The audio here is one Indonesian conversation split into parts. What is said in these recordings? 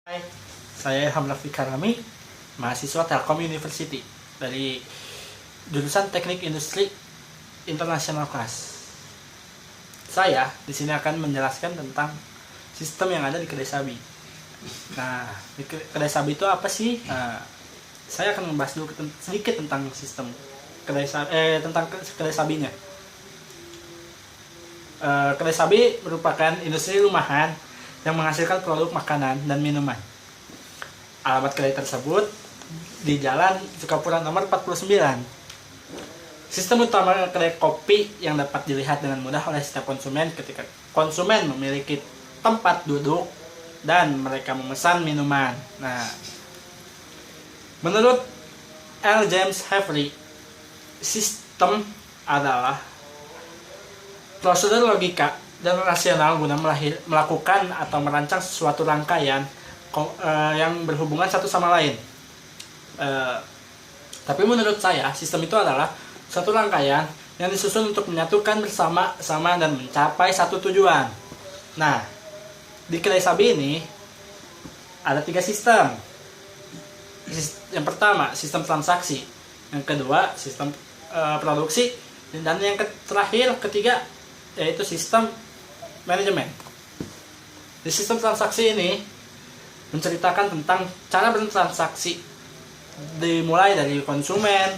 Hai, saya Ilham Raffi Karami, mahasiswa Telkom University dari jurusan Teknik Industri International Class. Saya di sini akan menjelaskan tentang sistem yang ada di kedai sabi. Nah, di kedai sabi itu apa sih? Saya akan membahas dulu sedikit tentang sistem tentang kedai sabinya. Kedai sabi merupakan industri rumahan yang menghasilkan produk makanan dan minuman. Alamat kedai tersebut di Jalan Sukapura nomor 49. Sistem utama kedai kopi yang dapat dilihat dengan mudah oleh setiap konsumen ketika konsumen memiliki tempat duduk dan mereka memesan minuman. Nah, menurut L. James Avery, sistem adalah prosedur logika dan rasional guna melakukan atau merancang suatu rangkaian yang berhubungan satu sama lain. Tapi menurut saya, sistem itu adalah suatu rangkaian yang disusun untuk menyatukan bersama-sama dan mencapai satu tujuan. Nah, di kedai sabi ini ada 3 sistem. Yang pertama, sistem transaksi. Yang kedua, sistem produksi. Dan yang terakhir, ketiga, yaitu sistem manajemen. Di sistem transaksi ini menceritakan tentang cara bertransaksi, dimulai dari konsumen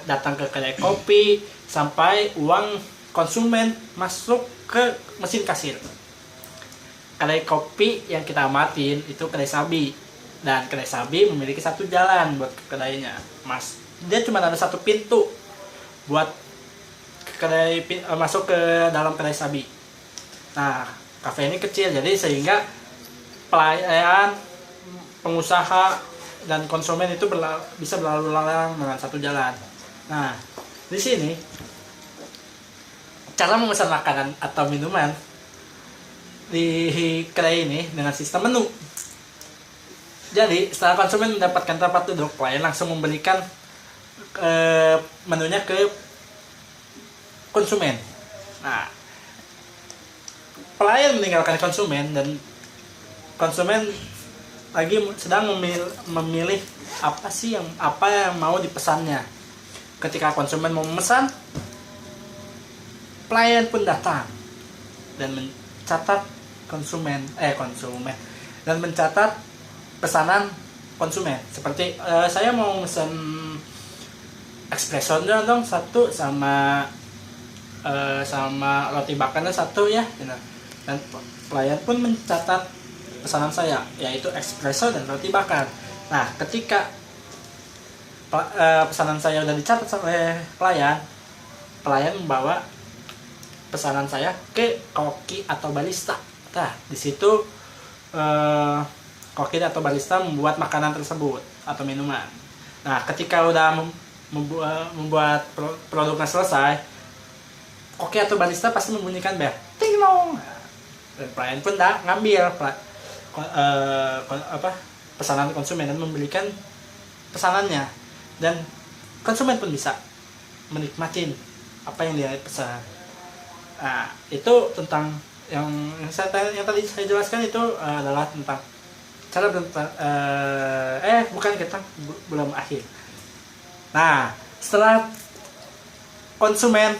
datang ke kedai kopi sampai uang konsumen masuk ke mesin kasir. Kedai kopi yang kita amatin itu kedai sabi, dan kedai sabi memiliki satu jalan buat ke kedainya. Dia cuma ada satu pintu buat masuk ke dalam kedai sabi. Nah, kafe ini kecil, jadi sehingga pelayan, pengusaha, dan konsumen itu bisa berlalu lalang dengan satu jalan. Nah, di sini cara memesan makanan atau minuman di kedai ini dengan sistem menu. Jadi, setelah konsumen mendapatkan tempat duduk, pelayan langsung memberikan menunya ke konsumen. Nah, pelayan meninggalkan konsumen dan konsumen lagi sedang memilih apa yang mau dipesannya. Ketika konsumen mau memesan, pelayan pun datang dan mencatat dan mencatat pesanan konsumen. Seperti saya mau pesan espresso dong satu, sama roti bakarnya satu ya. Dan pelayan pun mencatat pesanan saya, yaitu espresso dan roti bakar. Nah, ketika pesanan saya sudah dicatat oleh pelayan membawa pesanan saya ke koki atau barista. Nah, di situ koki atau barista membuat makanan tersebut atau minuman. Nah, ketika udah membuat produknya selesai, koki atau barista pasti membunyikan bel, ting dong. Dan pelayan pun ngambil pesanan konsumen dan membelikan pesanannya, dan konsumen pun bisa menikmati apa yang dia pesan. Nah, itu tentang yang tadi saya jelaskan itu adalah tentang cara belum akhir. Nah, setelah konsumen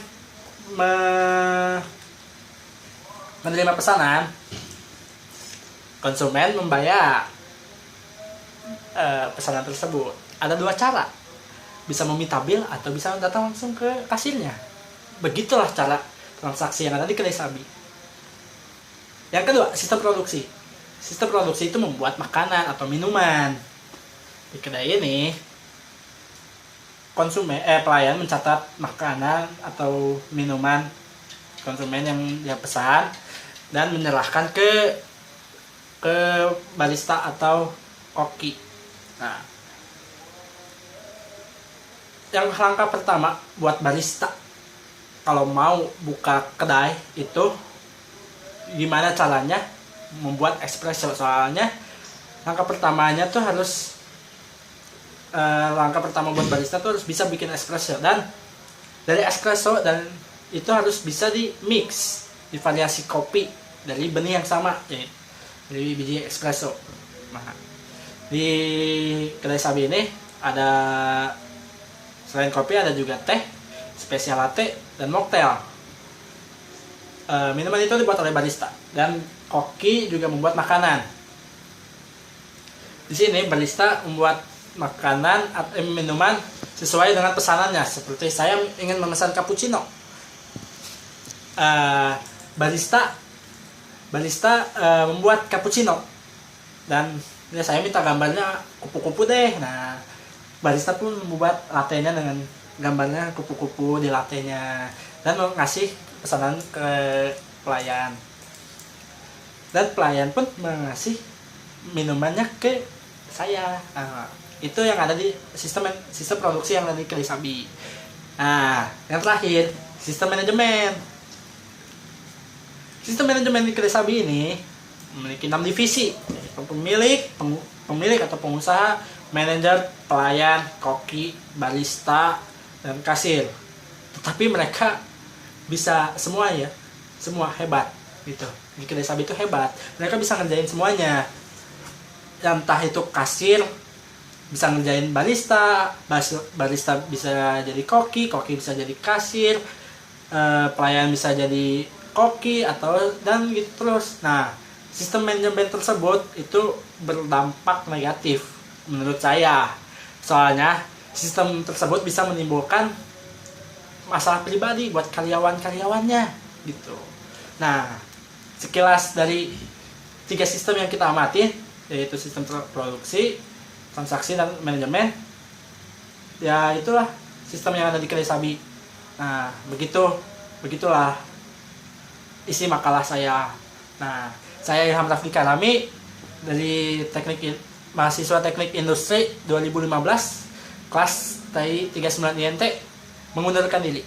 menerima pesanan, konsumen membayar pesanan tersebut. Ada 2 cara, bisa meminta bil atau bisa datang langsung ke kasirnya. Begitulah cara transaksi yang ada di kedai sabi. Yang kedua, sistem produksi. Sistem produksi itu membuat makanan atau minuman. Di kedai ini, pelayan mencatat makanan atau minuman konsumen yang dia pesan dan menyerahkan ke barista atau koki. Nah, yang langkah pertama buat barista kalau mau buka kedai itu gimana caranya membuat espresso. Soalnya langkah pertama buat barista tuh harus bisa bikin espresso, dan dari espresso dan itu harus bisa di mix, divariasi kopi dari benih yang sama, yaitu dari biji espresso. Nah, di kedai Sabi ini ada selain kopi ada juga teh, spesial latte, dan mocktail. Minuman itu dibuat oleh barista dan koki juga membuat makanan. Di sini barista membuat makanan atau minuman sesuai dengan pesanannya. Seperti saya ingin memesan cappuccino, barista membuat cappuccino dan ya saya minta gambarnya kupu-kupu deh. Nah, barista pun membuat latte-nya dengan gambarnya kupu-kupu di latte-nya dan mengasih pesanan ke pelayan. Dan pelayan pun mengasih minumannya ke saya. Nah, itu yang ada di sistem produksi yang ada di kedai Sabi. Nah, yang terakhir, sistem manajemen. Sistem manajemen di kedai Sabi ini memiliki 6 divisi, yaitu pemilik atau pengusaha, manajer, pelayan, koki, barista, dan kasir. Tetapi mereka bisa semua hebat gitu. Di kedai Sabi itu hebat, mereka bisa ngerjain semuanya. Entah itu kasir bisa ngerjain barista bisa jadi koki bisa jadi kasir, pelayan bisa jadi koki dan gitu terus. Nah, sistem manajemen tersebut itu berdampak negatif menurut saya. Soalnya sistem tersebut bisa menimbulkan masalah pribadi buat karyawannya gitu. Nah, sekilas dari 3 sistem yang kita amati, yaitu sistem produksi, transaksi, dan manajemen, ya itulah sistem yang ada di kedai Sabi. Nah, begitulah isi makalah saya. Nah, saya Ilham Rafdi Karami dari mahasiswa Teknik Industri 2015 kelas TI 39 INT mengundurkan diri.